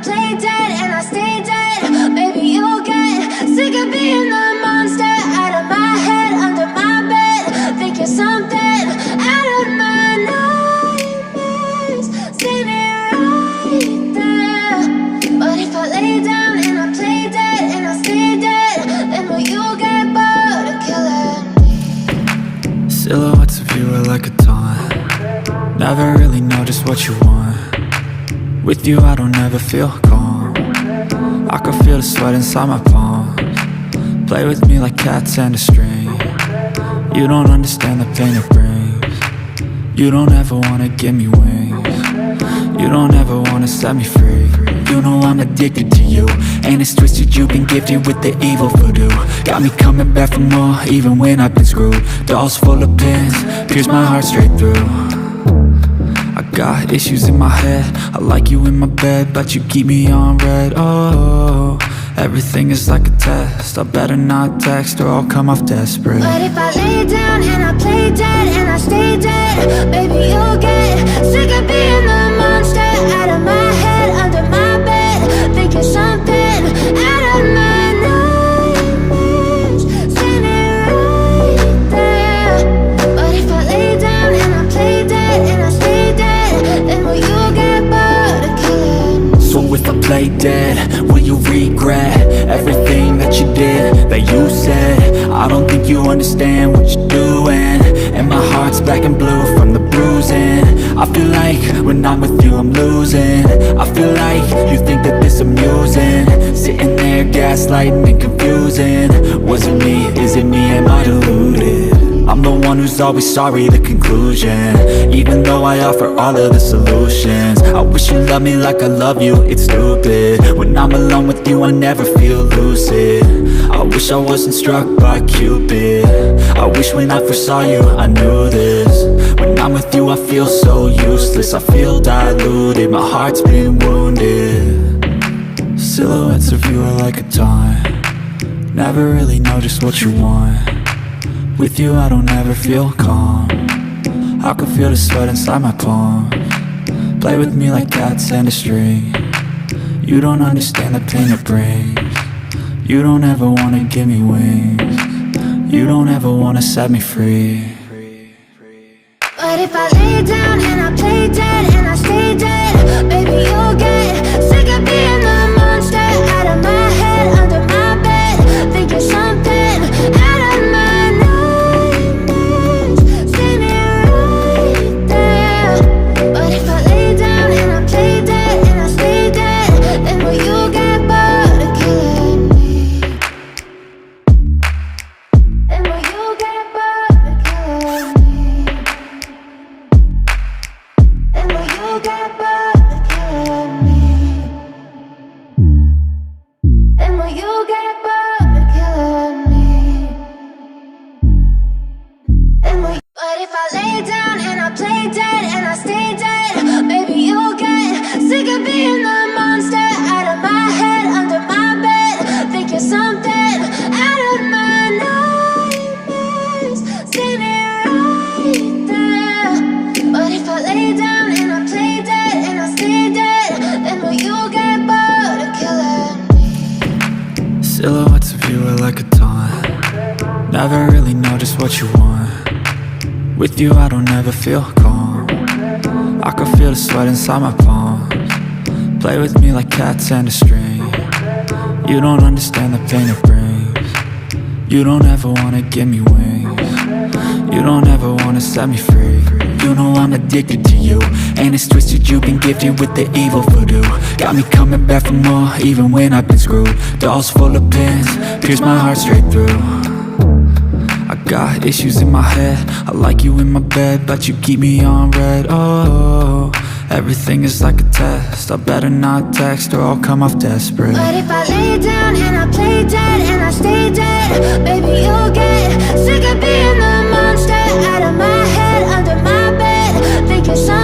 play dead and I stay dead, baby, you'll get sick of being the monster out of my head, under my bed. Think you're something out of my nightmares, standing right there. But if I lay down and I play dead and I stay dead, then will you get bored of killing me? Silhouettes of you are like a taunt. Never really know just what you want. With you I don't ever feel calm. I can feel the sweat inside my palms. Play with me like cats and a string. You don't understand the pain it brings. You don't ever wanna give me wings. You don't ever wanna set me free. You know I'm addicted to you, and it's twisted, you've been gifted with the evil voodoo. Got me coming back for more, even when I've been screwed. Dolls full of pins, pierce my heart straight through. I got issues in my head, I like you in my bed, but you keep me on red. Oh, everything is like a test, I better not text or I'll come off desperate. But if I lay down and I play dead and I stay dead, baby, you'll get sick of being the monster out of my head, under my bed. Think you're something out of my nightmares, standing right there. But if I lay down and I play dead and I stay dead, then will you get bored of killing me? So if I play dead, will you regret everything that you did, that you said? I don't think you understand what you're doing, and my heart's black and blue from the bruising. I feel like when I'm with you I'm losing. I feel like you think that this amusing, sitting there gaslighting and confusing. Was it me? Is it me? Am I deluded? I'm the one who's always sorry, the conclusion, even though I offer all of the solutions. I wish you loved me like I love you, it's stupid. When I'm alone with you I never feel lucid. I wish I wasn't struck by Cupid. I wish when I first saw you I knew this. When I'm with you I feel so useless, I feel diluted, my heart's been wounded. Silhouettes of you are like a taunt. Never really know just what you want. With you I don't ever feel calm. I can feel the sweat inside my palms. Play with me like cats and a string. You don't understand the pain it brings. You don't ever wanna give me wings. You don't ever wanna set me free. But if I lay down and I play dead and I stay dead, baby, you'll get sick of being the monster out of my head, under my bed. Think you're something out of my nightmares, standing right there. But if I lay down and I play dead and I stay dead, then will you get bored of killing me? Then will you get bored of killing me? Then will you get bored of killing me? Then will you get bored of killing me? Then will you... But if I lay down and I play dead and I stay dead, baby, you'll get sick of being the monster out of my head, under my bed. Think you're something out of my nightmares, standing right there. But if I lay down and I play dead and I stay dead, then will you get bored of killing me? Silhouettes of you are like a taunt. Never really know just what you want. With you I don't ever feel calm. I can feel the sweat inside my palms. Play with me like cats and a string. You don't understand the pain it brings. You don't ever wanna give me wings. You don't ever wanna set me free. You know I'm addicted to you, and it's twisted, you've been gifted with the evil voodoo. Got me coming back for more, even when I've been screwed. Dolls full of pins, pierce my heart straight through. I got issues in my head, I like you in my bed, but you keep me on red. Oh, everything is like a test, I better not text or I'll come off desperate. But if I lay down and I play dead and I stay dead, baby, you'll get sick of being the monster out of my head, under my bed. Think you're something